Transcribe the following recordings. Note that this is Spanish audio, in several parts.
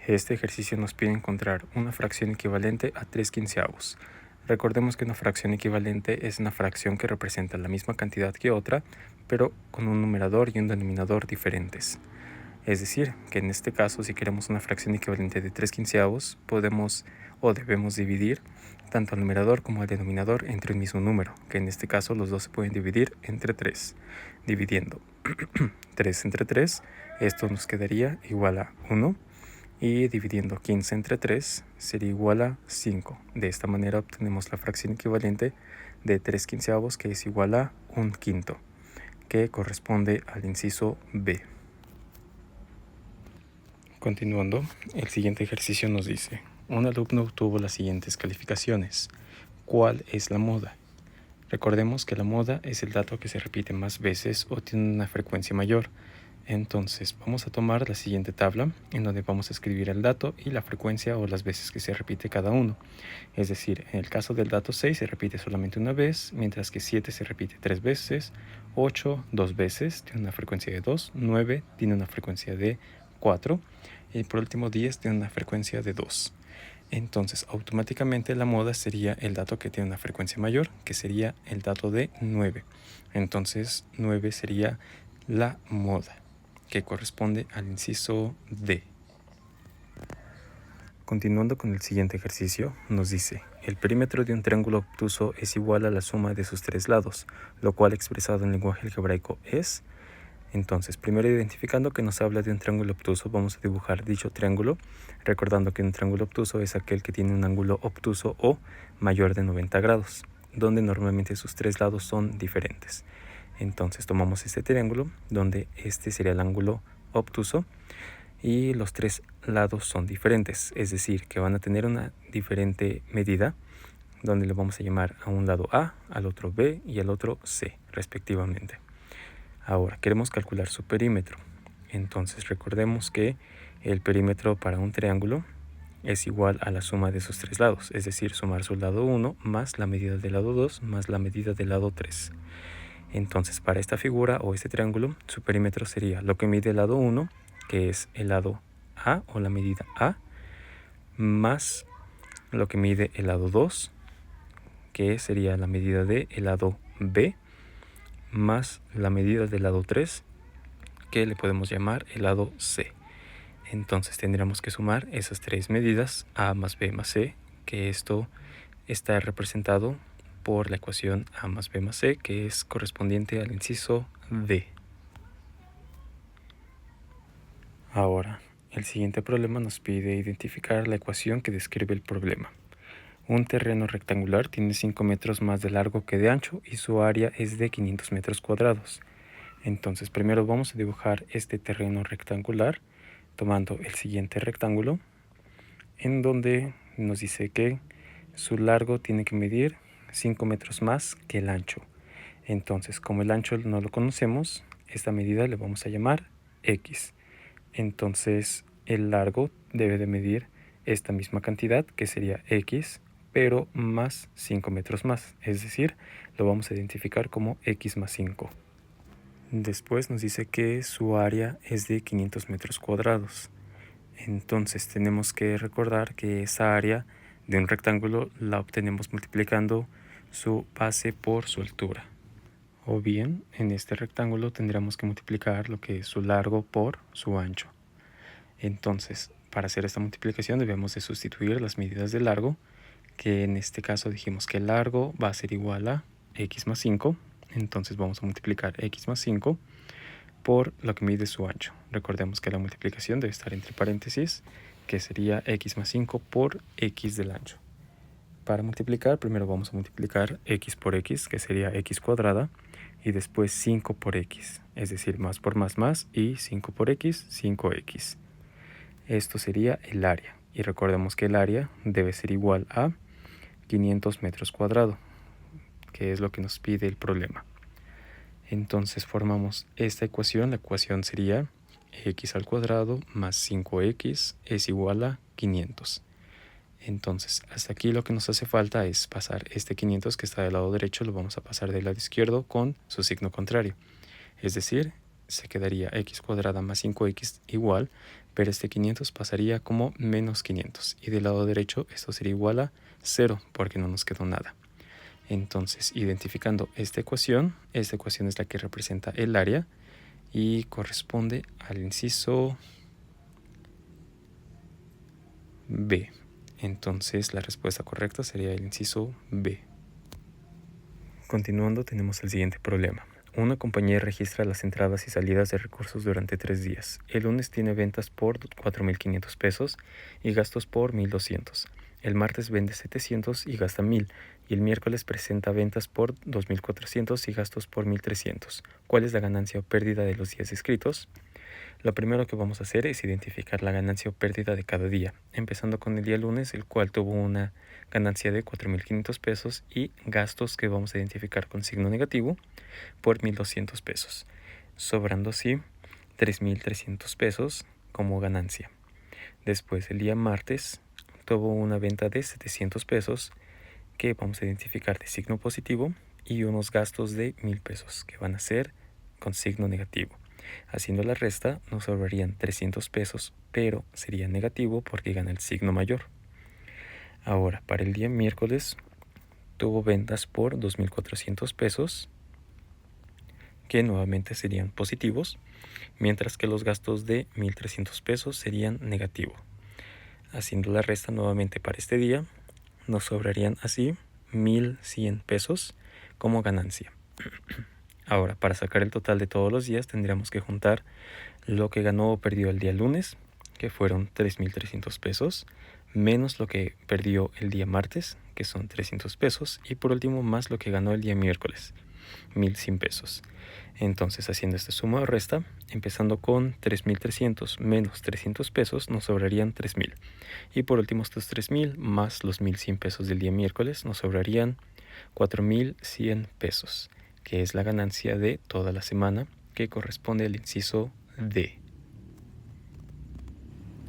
Este ejercicio nos pide encontrar una fracción equivalente a 3/15. Recordemos que una fracción equivalente es una fracción que representa la misma cantidad que otra, pero con un numerador y un denominador diferentes. Es decir, que en este caso, si queremos una fracción equivalente de 3/15, podemos o debemos dividir tanto el numerador como el denominador entre un mismo número, que en este caso los dos se pueden dividir entre 3. Dividiendo 3 entre 3, esto nos quedaría igual a 1. Y dividiendo 15 entre 3 sería igual a 5. De esta manera obtenemos la fracción equivalente de 3/15, que es igual a 1/5, que corresponde al inciso B. Continuando, el siguiente ejercicio nos dice: un alumno obtuvo las siguientes calificaciones. ¿Cuál es la moda? Recordemos que la moda es el dato que se repite más veces o tiene una frecuencia mayor. Entonces vamos a tomar la siguiente tabla en donde vamos a escribir el dato y la frecuencia o las veces que se repite cada uno. Es decir, en el caso del dato 6 se repite solamente una vez, mientras que 7 se repite 3 veces, 8 2 veces, tiene una frecuencia de 2, 9 tiene una frecuencia de 4 y por último 10 tiene una frecuencia de 2. Entonces automáticamente la moda sería el dato que tiene una frecuencia mayor, que sería el dato de 9. Entonces 9 sería la moda, que corresponde al inciso D. Continuando con el siguiente ejercicio, nos dice: el perímetro de un triángulo obtuso es igual a la suma de sus tres lados, lo cual expresado en lenguaje algebraico es... Entonces, primero identificando que nos habla de un triángulo obtuso, vamos a dibujar dicho triángulo, recordando que un triángulo obtuso es aquel que tiene un ángulo obtuso o mayor de 90 grados, donde normalmente sus tres lados son diferentes. Entonces tomamos este triángulo, donde este sería el ángulo obtuso, y los tres lados son diferentes, es decir, que van a tener una diferente medida, donde le vamos a llamar a un lado A, al otro B y al otro C, respectivamente. Ahora, queremos calcular su perímetro. Entonces recordemos que el perímetro para un triángulo es igual a la suma de sus tres lados, es decir, sumar su lado 1 más la medida del lado 2 más la medida del lado 3. Entonces, para esta figura o este triángulo, su perímetro sería lo que mide el lado 1, que es el lado A o la medida A, más lo que mide el lado 2, que sería la medida del lado B, más la medida del lado 3, que le podemos llamar el lado C. Entonces tendríamos que sumar esas tres medidas, A más B más C, que esto está representado por la ecuación A más B más C, que es correspondiente al inciso D. Ahora, el siguiente problema nos pide identificar la ecuación que describe el problema. Un terreno rectangular tiene 5 metros más de largo que de ancho y su área es de 500 metros cuadrados. Entonces, primero vamos a dibujar este terreno rectangular tomando el siguiente rectángulo, en donde nos dice que su largo tiene que medir 5 metros más que el ancho. Entonces, como el ancho no lo conocemos, esta medida le vamos a llamar X. Entonces, el largo debe de medir esta misma cantidad, que sería X, pero más 5 metros más. Es decir, lo vamos a identificar como X más 5. Después nos dice que su área es de 500 metros cuadrados. Entonces tenemos que recordar que esa área de un rectángulo la obtenemos multiplicando su base por su altura. O bien, en este rectángulo tendríamos que multiplicar lo que es su largo por su ancho. Entonces, para hacer esta multiplicación debemos de sustituir las medidas de largo, que en este caso dijimos que el largo va a ser igual a X más 5. Entonces vamos a multiplicar X más 5 por lo que mide su ancho. Recordemos que la multiplicación debe estar entre paréntesis, que sería X más 5 por X del ancho. Para multiplicar, primero vamos a multiplicar X por X, que sería X cuadrada, y después 5 por X, es decir, más por más, y 5 por X, 5X. Esto sería el área, y recordemos que el área debe ser igual a 500 metros cuadrados, que es lo que nos pide el problema. Entonces formamos esta ecuación. La ecuación sería x al cuadrado más 5x es igual a 500. Entonces hasta aquí lo que nos hace falta es pasar este 500 que está del lado derecho, lo vamos a pasar del lado izquierdo con su signo contrario. Es decir, se quedaría x cuadrada más 5x igual, pero este 500 pasaría como menos 500 y del lado derecho esto sería igual a 0 porque no nos quedó nada. Entonces, identificando esta ecuación es la que representa el área y corresponde al inciso B. Entonces, la respuesta correcta sería el inciso B. Continuando, tenemos el siguiente problema. Una compañía registra las entradas y salidas de recursos durante 3 días. El lunes tiene ventas por 4.500 pesos y gastos por 1.200. El martes vende 700 y gasta 1.000. Y el miércoles presenta ventas por 2.400 y gastos por 1.300. ¿Cuál es la ganancia o pérdida de los días escritos? Lo primero que vamos a hacer es identificar la ganancia o pérdida de cada día, empezando con el día lunes, el cual tuvo una ganancia de 4.500 pesos y gastos que vamos a identificar con signo negativo por 1.200 pesos, sobrando así 3.300 pesos como ganancia. Después, el día martes tuvo una venta de 700 pesos que vamos a identificar de signo positivo y unos gastos de 1.000 pesos que van a ser con signo negativo. Haciendo la resta nos sobrarían 300 pesos, pero sería negativo porque gana el signo mayor. Ahora, para el día miércoles tuvo ventas por 2.400 pesos, que nuevamente serían positivos, mientras que los gastos de 1.300 pesos serían negativos. Haciendo la resta nuevamente para este día, nos sobrarían así 1.100 pesos como ganancia. Ahora, para sacar el total de todos los días tendríamos que juntar lo que ganó o perdió el día lunes, que fueron 3.300 pesos, menos lo que perdió el día martes, que son 300 pesos, y por último más lo que ganó el día miércoles, 1.100 pesos. Entonces, haciendo esta suma o resta, empezando con 3.300 menos 300 pesos, nos sobrarían 3.000. Y por último, estos 3.000 más los 1.100 pesos del día miércoles, nos sobrarían 4.100 pesos, que es la ganancia de toda la semana, que corresponde al inciso D.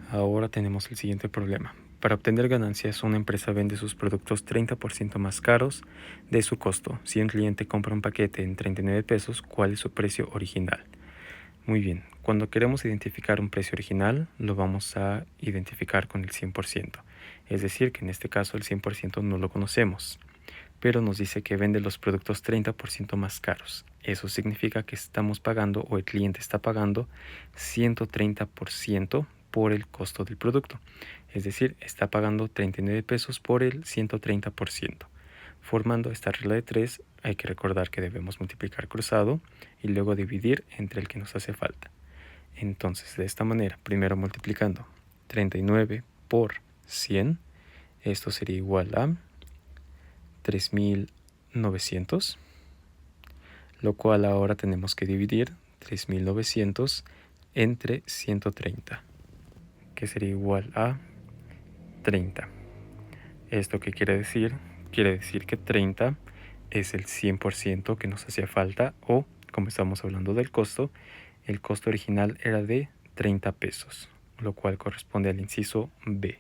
Ahora tenemos el siguiente problema. Para obtener ganancias, una empresa vende sus productos 30% más caros de su costo. Si un cliente compra un paquete en 39 pesos, ¿cuál es su precio original? Muy bien, cuando queremos identificar un precio original, lo vamos a identificar con el 100%. Es decir, que en este caso el 100% no lo conocemos, pero nos dice que vende los productos 30% más caros. Eso significa que estamos pagando o el cliente está pagando 130% por el costo del producto. Es decir, está pagando 39 pesos por el 130%. Formando esta regla de 3, hay que recordar que debemos multiplicar cruzado y luego dividir entre el que nos hace falta. Entonces, de esta manera, primero multiplicando 39 por 100, esto sería igual a 3.900, lo cual ahora tenemos que dividir 3.900 entre 130, que sería igual a 30. ¿Esto qué quiere decir? Quiere decir que 30 es el 100% que nos hacía falta, o como estamos hablando del costo, el costo original era de 30 pesos, lo cual corresponde al inciso B.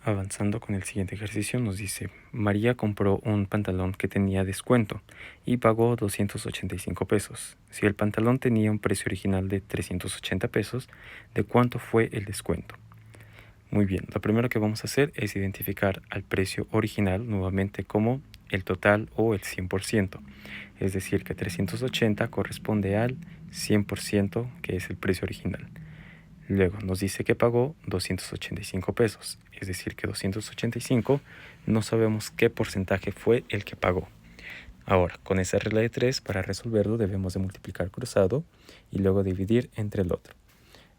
Avanzando con el siguiente ejercicio nos dice, María compró un pantalón que tenía descuento y pagó 285 pesos. Si el pantalón tenía un precio original de 380 pesos, ¿de cuánto fue el descuento? Muy bien, lo primero que vamos a hacer es identificar al precio original nuevamente como el total o el 100%. Es decir, que 380 corresponde al 100%, que es el precio original. Luego nos dice que pagó 285 pesos, es decir que 285 no sabemos qué porcentaje fue el que pagó. Ahora, con esa regla de 3, para resolverlo debemos de multiplicar cruzado y luego dividir entre el otro.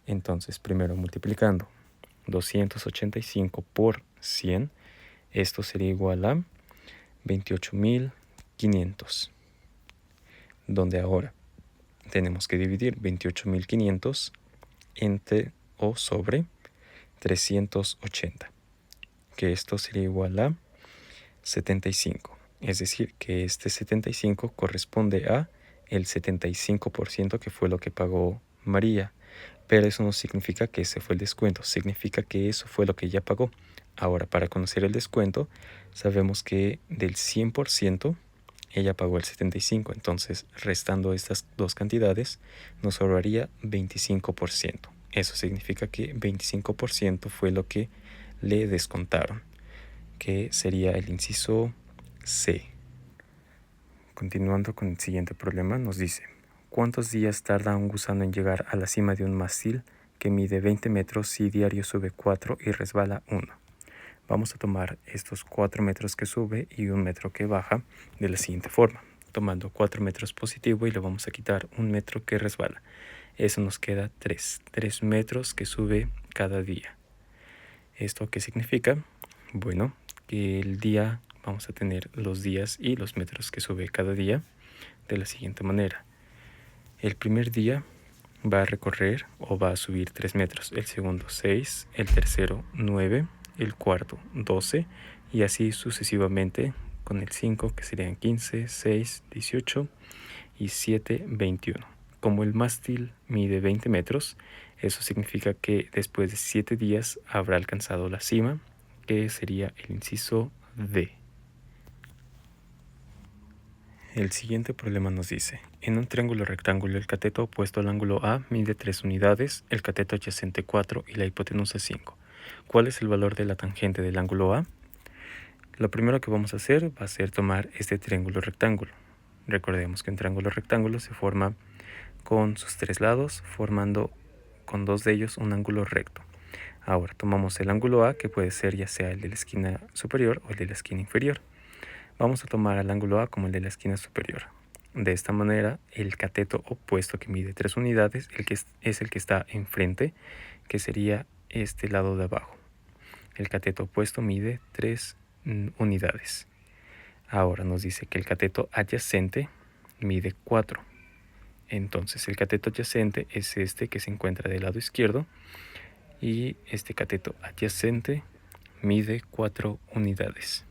Entonces, primero multiplicando 285 por 100, esto sería igual a 28.500, donde ahora tenemos que dividir 28.500 entre o sobre 380, que esto sería igual a 75. Es decir, que este 75 corresponde a el 75% que fue lo que pagó María. Pero eso no significa que ese fue el descuento, significa que eso fue lo que ella pagó. Ahora, para conocer el descuento, sabemos que del 100% ella pagó el 75%, entonces restando estas dos cantidades nos sobraría 25%. Eso significa que 25% fue lo que le descontaron, que sería el inciso C. Continuando con el siguiente problema, nos dice: ¿cuántos días tarda un gusano en llegar a la cima de un mástil que mide 20 metros si diario sube 4 y resbala 1? Vamos a tomar estos 4 metros que sube y 1 metro que baja de la siguiente forma. Tomando 4 metros positivo y le vamos a quitar 1 metro que resbala. Eso nos queda 3 metros que sube cada día. ¿Esto qué significa? Bueno, que el día, vamos a tener los días y los metros que sube cada día de la siguiente manera. El primer día va a recorrer o va a subir 3 metros, el segundo 6, el tercero 9, el cuarto 12 y así sucesivamente con el 5 que serían 15, 6, 18 y 7, 21. Como el mástil mide 20 metros, eso significa que después de 7 días habrá alcanzado la cima, que sería el inciso D. El siguiente problema nos dice: en un triángulo rectángulo el cateto opuesto al ángulo A mide 3 unidades, el cateto adyacente 4 y la hipotenusa 5. ¿Cuál es el valor de la tangente del ángulo A? Lo primero que vamos a hacer va a ser tomar este triángulo rectángulo. Recordemos que un triángulo rectángulo se forma con sus 3 lados, formando con 2 de ellos un ángulo recto. Ahora tomamos el ángulo A, que puede ser ya sea el de la esquina superior o el de la esquina inferior. Vamos a tomar el ángulo A como el de la esquina superior. De esta manera, el cateto opuesto que mide 3 unidades es el que está enfrente, que sería este lado de abajo. El cateto opuesto mide 3 unidades. Ahora nos dice que el cateto adyacente mide 4. Entonces el cateto adyacente es este que se encuentra del lado izquierdo y este cateto adyacente mide 4 unidades.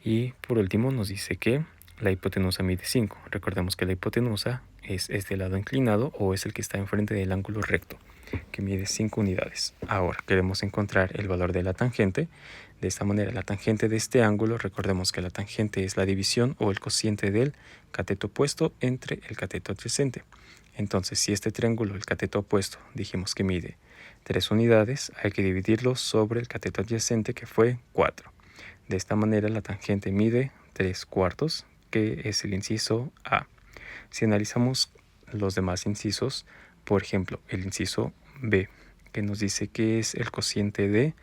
Y por último nos dice que la hipotenusa mide 5. Recordemos que la hipotenusa es este lado inclinado o es el que está enfrente del ángulo recto, que mide 5 unidades. Ahora queremos encontrar el valor de la tangente. De esta manera, la tangente de este ángulo, recordemos que la tangente es la división o el cociente del cateto opuesto entre el cateto adyacente. Entonces, si este triángulo, el cateto opuesto, dijimos que mide 3 unidades, hay que dividirlo sobre el cateto adyacente, que fue 4. De esta manera, la tangente mide 3/4, que es el inciso A. Si analizamos los demás incisos, por ejemplo, el inciso B, que nos dice que es el cociente de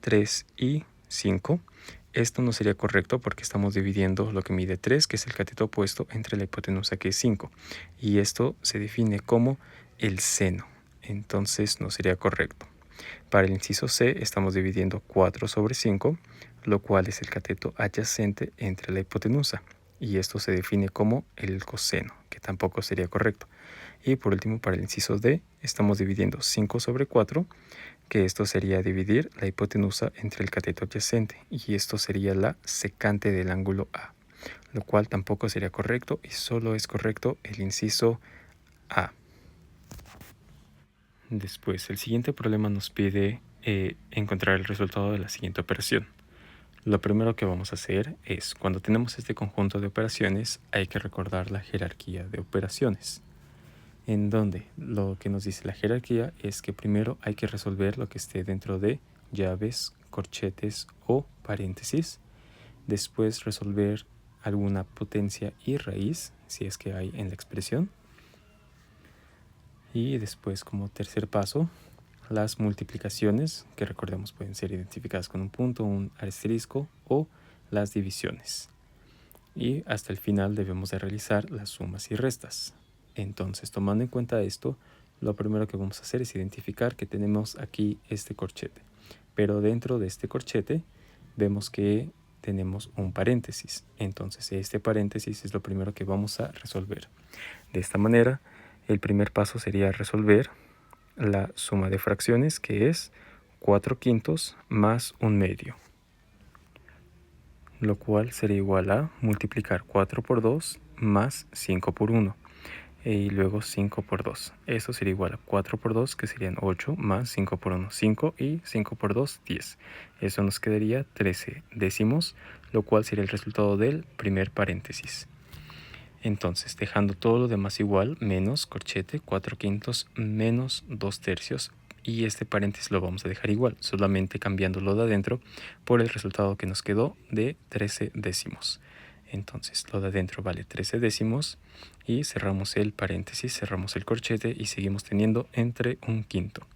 3 y 5, esto no sería correcto porque estamos dividiendo lo que mide 3, que es el cateto opuesto, entre la hipotenusa, que es 5. Y esto se define como el seno. Entonces no sería correcto. Para el inciso C estamos dividiendo 4 sobre 5, lo cual es el cateto adyacente entre la hipotenusa. Y esto se define como el coseno, que tampoco sería correcto. Y por último, para el inciso D, estamos dividiendo 5 sobre 4, que esto sería dividir la hipotenusa entre el cateto adyacente, y esto sería la secante del ángulo A, lo cual tampoco sería correcto y solo es correcto el inciso A. Después, el siguiente problema nos pide encontrar el resultado de la siguiente operación. Lo primero que vamos a hacer es, cuando tenemos este conjunto de operaciones, hay que recordar la jerarquía de operaciones, en donde lo que nos dice la jerarquía es que primero hay que resolver lo que esté dentro de llaves, corchetes o paréntesis, después resolver alguna potencia y raíz, si es que hay en la expresión, y después, como tercer paso, las multiplicaciones, que recordemos pueden ser identificadas con un punto, un asterisco, o las divisiones. Y hasta el final debemos de realizar las sumas y restas. Entonces, tomando en cuenta esto, lo primero que vamos a hacer es identificar que tenemos aquí este corchete. Pero dentro de este corchete vemos que tenemos un paréntesis. Entonces, este paréntesis es lo primero que vamos a resolver. De esta manera, el primer paso sería resolver la suma de fracciones, que es 4/5 más 1/2, lo cual sería igual a multiplicar 4 por 2 más 5 por 1. y luego 5 por 2. Eso sería igual a 4 por 2, que serían 8, más 5 por 1, 5, y 5 por 2, 10. Eso nos quedaría 13 décimos, lo cual sería el resultado del primer paréntesis. Entonces, dejando todo lo demás igual, menos corchete, 4 quintos menos 2 tercios, y este paréntesis lo vamos a dejar igual, solamente cambiándolo de adentro por el resultado que nos quedó de 13 décimos. Entonces, lo de adentro vale 13 décimos, y cerramos el paréntesis, cerramos el corchete y seguimos teniendo entre un quinto.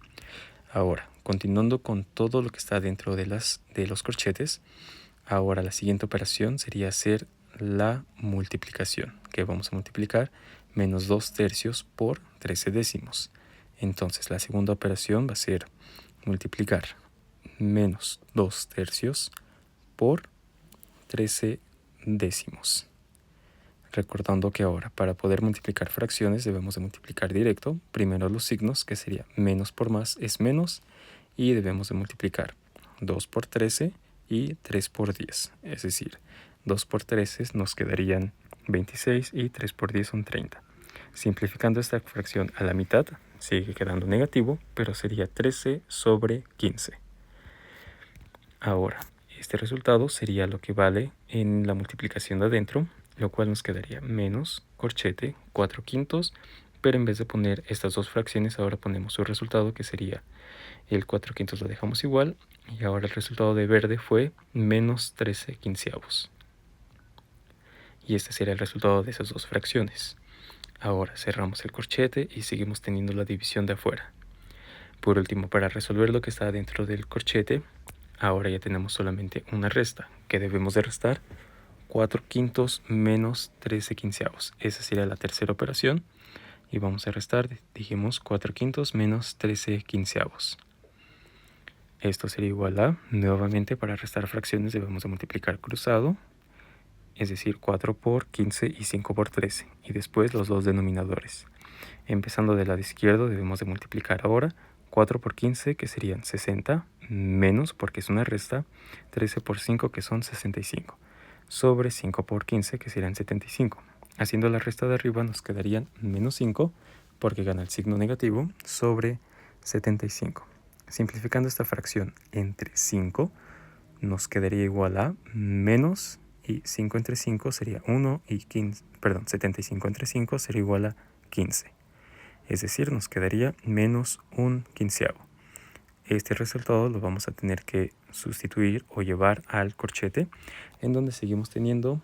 Ahora, continuando con todo lo que está dentro de los corchetes, ahora la siguiente operación sería hacer la multiplicación, que vamos a multiplicar menos 2 tercios por 13 décimos. Entonces la segunda operación va a ser multiplicar menos 2 tercios por 13 décimos. Recordando que ahora para poder multiplicar fracciones debemos de multiplicar directo, primero los signos, que sería menos por más es menos, y debemos de multiplicar 2 por 13 y 3 por 10, es decir, 2 por 13 nos quedarían 26 y 3 por 10 son 30. Simplificando esta fracción a la mitad, sigue quedando negativo, pero sería 13 sobre 15. Ahora, este resultado sería lo que vale en la multiplicación de adentro, lo cual nos quedaría menos corchete 4 quintos, pero en vez de poner estas dos fracciones, ahora ponemos su resultado, que sería el 4 quintos lo dejamos igual, y ahora el resultado de verde fue menos 13 quinceavos. Y este sería el resultado de esas dos fracciones. Ahora cerramos el corchete y seguimos teniendo la división de afuera. Por último, para resolver lo que está dentro del corchete, ahora ya tenemos solamente una resta, que debemos de restar 4 quintos menos 13 quinceavos. Esa sería la tercera operación, y vamos a restar, dijimos, 4 quintos menos 13 quinceavos. Esto sería igual a, nuevamente para restar fracciones debemos de multiplicar cruzado, es decir, 4 por 15 y 5 por 13, y después los dos denominadores. Empezando del lado izquierdo debemos de multiplicar ahora 4 por 15, que serían 60, menos, porque es una resta, 13 por 5, que son 65, sobre 5 por 15, que serían 75. Haciendo la resta de arriba nos quedarían menos 5, porque gana el signo negativo, sobre 75. Simplificando esta fracción entre 5, nos quedaría igual a menos, y 5 entre 5 sería 1, y 75 entre 5 sería igual a 15. Es decir, nos quedaría menos un quinceavo. Este resultado lo vamos a tener que sustituir o llevar al corchete, en donde seguimos teniendo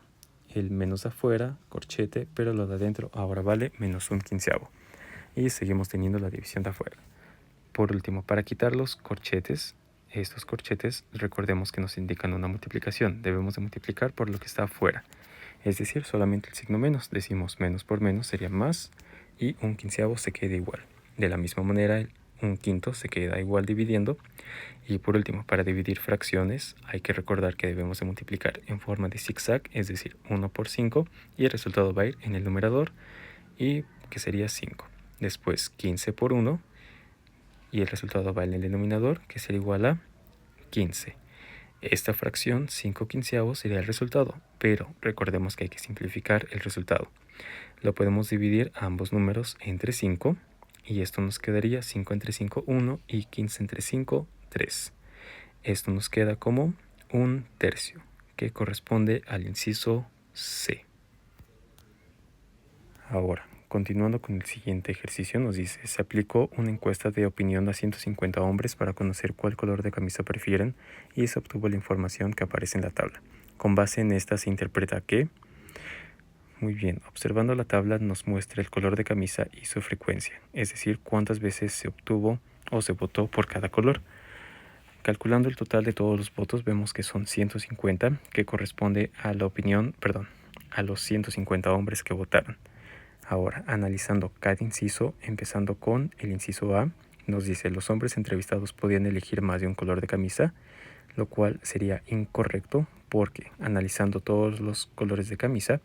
el menos de afuera, corchete, pero lo de adentro ahora vale menos un quinceavo. Y seguimos teniendo la división de afuera. Por último, para quitar los corchetes, estos corchetes recordemos que nos indican una multiplicación. Debemos de multiplicar por lo que está afuera. Es decir, solamente el signo menos. Decimos menos por menos sería más, y un quinceavo se queda igual. De la misma manera, un quinto se queda igual dividiendo. Y por último, para dividir fracciones, hay que recordar que debemos de multiplicar en forma de zigzag, es decir, 1 por 5, y el resultado va a ir en el numerador, y que sería 5. Después 15 por 1, y el resultado va en el denominador, que sería igual a 15. Esta fracción, 5 quinceavos, sería el resultado, pero recordemos que hay que simplificar el resultado. Lo podemos dividir a ambos números entre 5, y esto nos quedaría 5 entre 5, 1, y 15 entre 5, 3. Esto nos queda como un tercio, que corresponde al inciso C. Ahora, continuando con el siguiente ejercicio, nos dice, se aplicó una encuesta de opinión a 150 hombres para conocer cuál color de camisa prefieren, y se obtuvo la información que aparece en la tabla. Con base en esta se interpreta que... Muy bien, observando la tabla nos muestra el color de camisa y su frecuencia, es decir, cuántas veces se obtuvo o se votó por cada color. Calculando el total de todos los votos vemos que son 150, que corresponde a la opinión, a los 150 hombres que votaron. Ahora, analizando cada inciso, empezando con el inciso A, nos dice, los hombres entrevistados podían elegir más de un color de camisa, lo cual sería incorrecto, porque analizando todos los colores de camisa,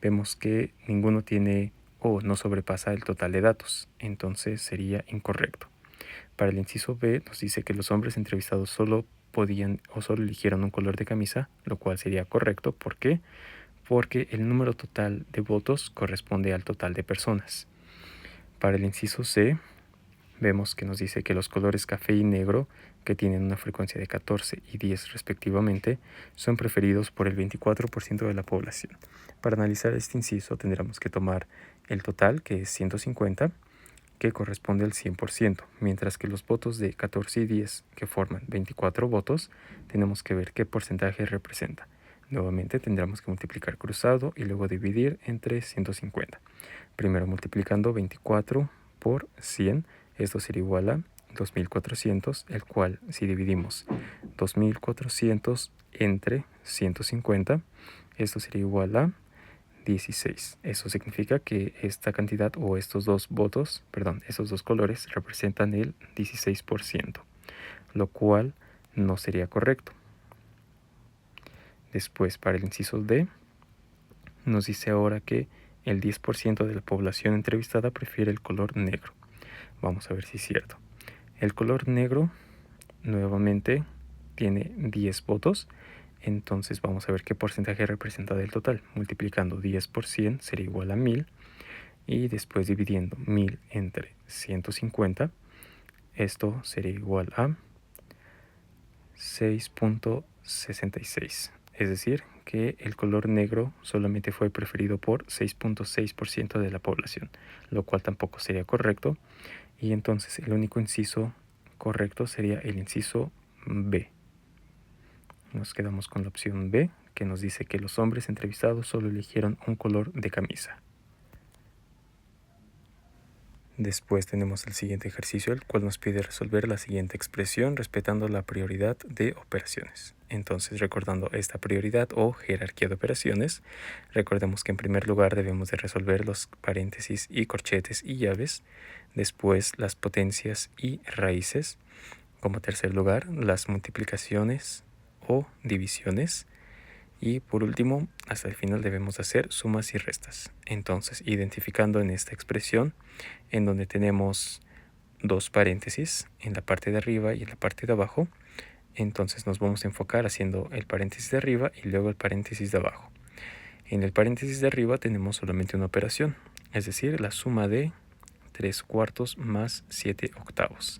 vemos que ninguno tiene o no sobrepasa el total de datos, entonces sería incorrecto. Para el inciso B nos dice que los hombres entrevistados solo podían o solo eligieron un color de camisa, lo cual sería correcto. ¿Por qué? Porque el número total de votos corresponde al total de personas. Para el inciso C, vemos que nos dice que los colores café y negro, que tienen una frecuencia de 14 y 10 respectivamente, son preferidos por el 24% de la población. Para analizar este inciso tendremos que tomar el total, que es 150, que corresponde al 100%, mientras que los votos de 14 y 10, que forman 24 votos, tenemos que ver qué porcentaje representa. Nuevamente tendremos que multiplicar cruzado y luego dividir entre 150. Primero multiplicando 24 por 100, esto será igual a 2400, el cual si dividimos 2400 entre 150, esto sería igual a 16. Eso significa que esta cantidad o estos dos votos, esos dos colores representan el 16%, lo cual no sería correcto. Después, para el inciso D, nos dice ahora que el 10% de la población entrevistada prefiere el color negro. Vamos a ver si es cierto. El color negro nuevamente tiene 10 votos. Entonces vamos a ver qué porcentaje representa del total. Multiplicando 10 por 100 sería igual a 1000. Y después dividiendo 1000 entre 150, esto sería igual a 6.66. Es decir, que el color negro solamente fue preferido por 6.6% de la población, lo cual tampoco sería correcto. Y entonces el único inciso correcto sería el inciso B. Nos quedamos con la opción B, que nos dice que los hombres entrevistados solo eligieron un color de camisa. Después tenemos el siguiente ejercicio, el cual nos pide resolver la siguiente expresión respetando la prioridad de operaciones. Entonces, recordando esta prioridad o jerarquía de operaciones, recordemos que en primer lugar debemos de resolver los paréntesis y corchetes y llaves, después las potencias y raíces, como tercer lugar las multiplicaciones o divisiones, y por último, hasta el final debemos hacer sumas y restas. Entonces, identificando en esta expresión, en donde tenemos dos paréntesis en la parte de arriba y en la parte de abajo, entonces nos vamos a enfocar haciendo el paréntesis de arriba y luego el paréntesis de abajo. En el paréntesis de arriba tenemos solamente una operación, es decir, la suma de 3/4 más 7/8.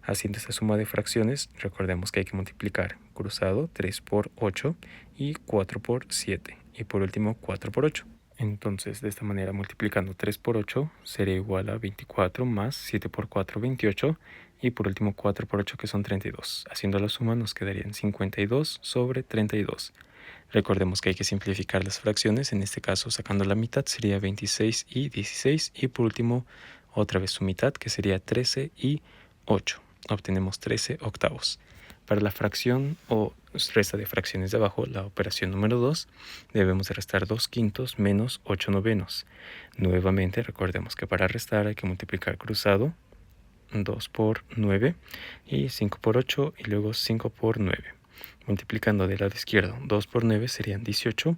Haciendo esta suma de fracciones, recordemos que hay que multiplicar cruzado 3 por 8 y 4 por 7 y por último 4 por 8. Entonces, de esta manera, multiplicando 3 por 8 sería igual a 24 más 7 por 4, 28 y por último 4 por 8 que son 32. Haciendo la suma nos quedarían 52 sobre 32. Recordemos que hay que simplificar las fracciones, en este caso sacando la mitad sería 26 y 16 y por último otra vez su mitad que sería 13 y 8. Obtenemos 13/8. Para la fracción o resta de fracciones de abajo, la operación número 2, debemos de restar 2/5 menos 8/9. Nuevamente recordemos que para restar hay que multiplicar cruzado 2 por 9 y 5 por 8 y luego 5 por 9. Multiplicando del lado izquierdo 2 por 9 serían 18,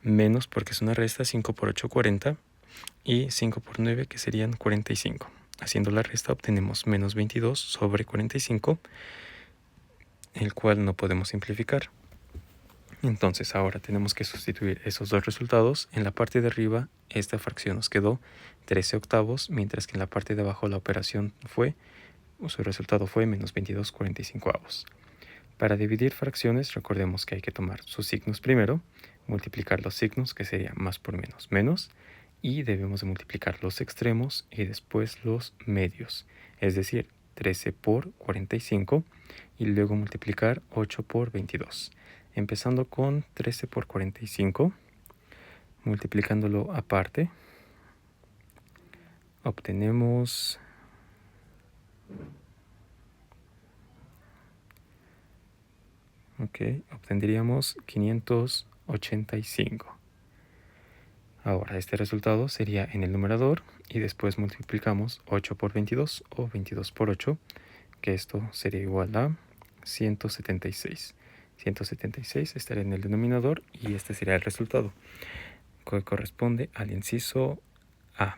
menos porque es una resta 5 por 8 40 y 5 por 9 que serían 45. Haciendo la resta obtenemos menos 22 sobre 45, el cual no podemos simplificar. Entonces ahora tenemos que sustituir esos dos resultados. En la parte de arriba esta fracción nos quedó 13/8, mientras que en la parte de abajo la operación su resultado fue menos 22 45avos. Para dividir fracciones recordemos que hay que tomar sus signos primero, multiplicar los signos que sería más por menos menos, y debemos de multiplicar los extremos y después los medios, es decir, 13 por 45 y luego multiplicar 8 por 22. Empezando con 13 por 45, multiplicándolo aparte, obtenemos obtendríamos 585. Ahora este resultado sería en el numerador y después multiplicamos 8 por 22 o 22 por 8, que esto sería igual a 176. 176 estaría en el denominador y este sería el resultado, que corresponde al inciso A.